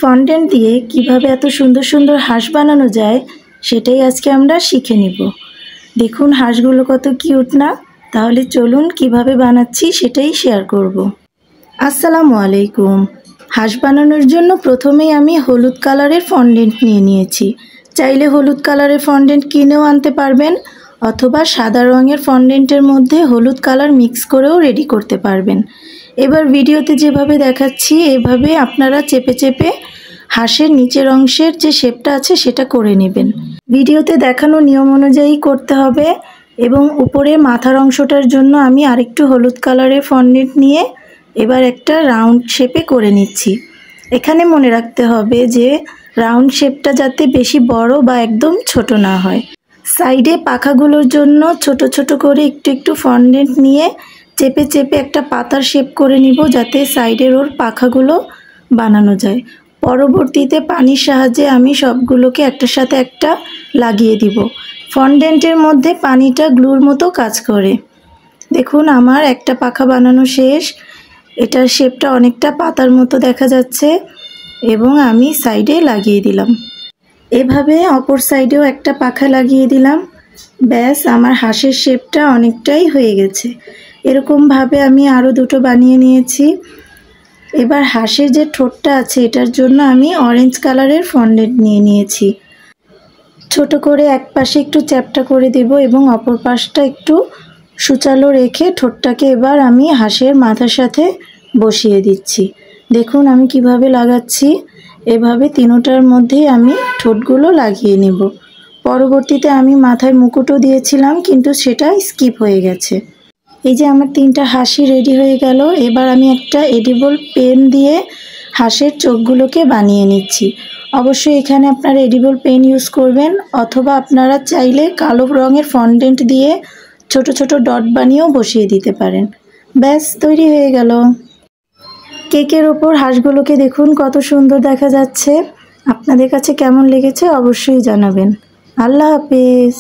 Fondant দিয়ে কিভাবে এত সুন্দর সুন্দর হাঁস বানানো যায় সেটাই আজকে আমরা শিখে নিব। দেখুন হাঁসগুলো কত কিউট না। তাহলে চলুন কিভাবে বানাচ্ছি সেটাই শেয়ার করব। আসসালামু আলাইকুম। হাঁস বানানোর জন্য প্রথমেই আমি হলুদ কালারের ফন্ডেন্ট নিয়ে নিয়েছি। চাইলে হলুদ কালারের ফন্ডেন্ট কিনেও আনতে পারবেন, অথবা সাদা রঙের ফন্ডেন্টের মধ্যে হলুদ কালার মিক্স করেও রেডি করতে পারবেন। এবার ভিডিওতে যেভাবে দেখাচ্ছি এভাবে আপনারা চেপে চেপে হাঁসের নিচের অংশের যে শেপটা আছে সেটা করে নেবেন। ভিডিওতে দেখানো নিয়ম অনুযায়ী করতে হবে। এবং উপরে মাথার অংশটার জন্য আমি আরেকটু হলুদ কালারের ফন্ডেন্ট নিয়ে এবার একটা রাউন্ড শেপে করে নিচ্ছি। এখানে মনে রাখতে হবে যে রাউন্ড শেপটা যাতে বেশি বড় বা একদম ছোট না হয়। সাইডে পাখাগুলোর জন্য ছোট ছোট করে একটু একটু ফন্ডেন্ট নিয়ে চেপে চেপে একটা পাতার শেপ করে নিব, যাতে সাইডের ওর পাখাগুলো বানানো যায়। পরবর্তীতে পানির সাহায্যে আমি সবগুলোকে একটার সাথে একটা লাগিয়ে দিব। ফন্ডেন্টের মধ্যে পানিটা গ্লুর মতো কাজ করে। দেখুন আমার একটা পাখা বানানো শেষ। এটার শেপটা অনেকটা পাতার মতো দেখা যাচ্ছে এবং আমি সাইডে লাগিয়ে দিলাম। এভাবে অপর সাইডেও একটা পাখা লাগিয়ে দিলাম। ব্যাস, আমার হাঁসের শেপটা অনেকটাই হয়ে গেছে। এরকমভাবে আমি আরও দুটো বানিয়ে নিয়েছি। এবার হাঁসের যে ঠোঁটটা আছে এটার জন্য আমি অরেঞ্জ কালারের ফন্ডেন্ট নিয়ে নিয়েছি। ছোট করে এক পাশে একটু চ্যাপ্টা করে দেব এবং অপর পাশটা একটু সুচালো রেখে ঠোঁটটাকে এবার আমি হাঁসের মাথার সাথে বসিয়ে দিচ্ছি। দেখুন আমি কিভাবে লাগাচ্ছি। এভাবে তিনোটার মধ্যেই আমি ঠোঁটগুলো লাগিয়ে নেব। পরবর্তীতে আমি মাথায় মুকুটও দিয়েছিলাম, কিন্তু সেটা স্কিপ হয়ে গেছে। এই যে আমার তিনটা হাঁসি রেডি হয়ে গেল। এবার আমি একটা এডিবল পেন দিয়ে হাঁসের চোখগুলোকে বানিয়ে নিচ্ছি। অবশ্যই এখানে আপনারা এডিবল পেন ইউজ করবেন, অথবা আপনারা চাইলে কালো রঙের ফন্ডেন্ট দিয়ে ছোট ছোট ডট বানিয়েও বসিয়ে দিতে পারেন। ব্যাস, তৈরি হয়ে গেল। কেকের ওপর হাঁসগুলোকে দেখুন কত সুন্দর দেখা যাচ্ছে। আপনাদের কাছে কেমন লেগেছে অবশ্যই জানাবেন। আল্লাহ হাফেজ।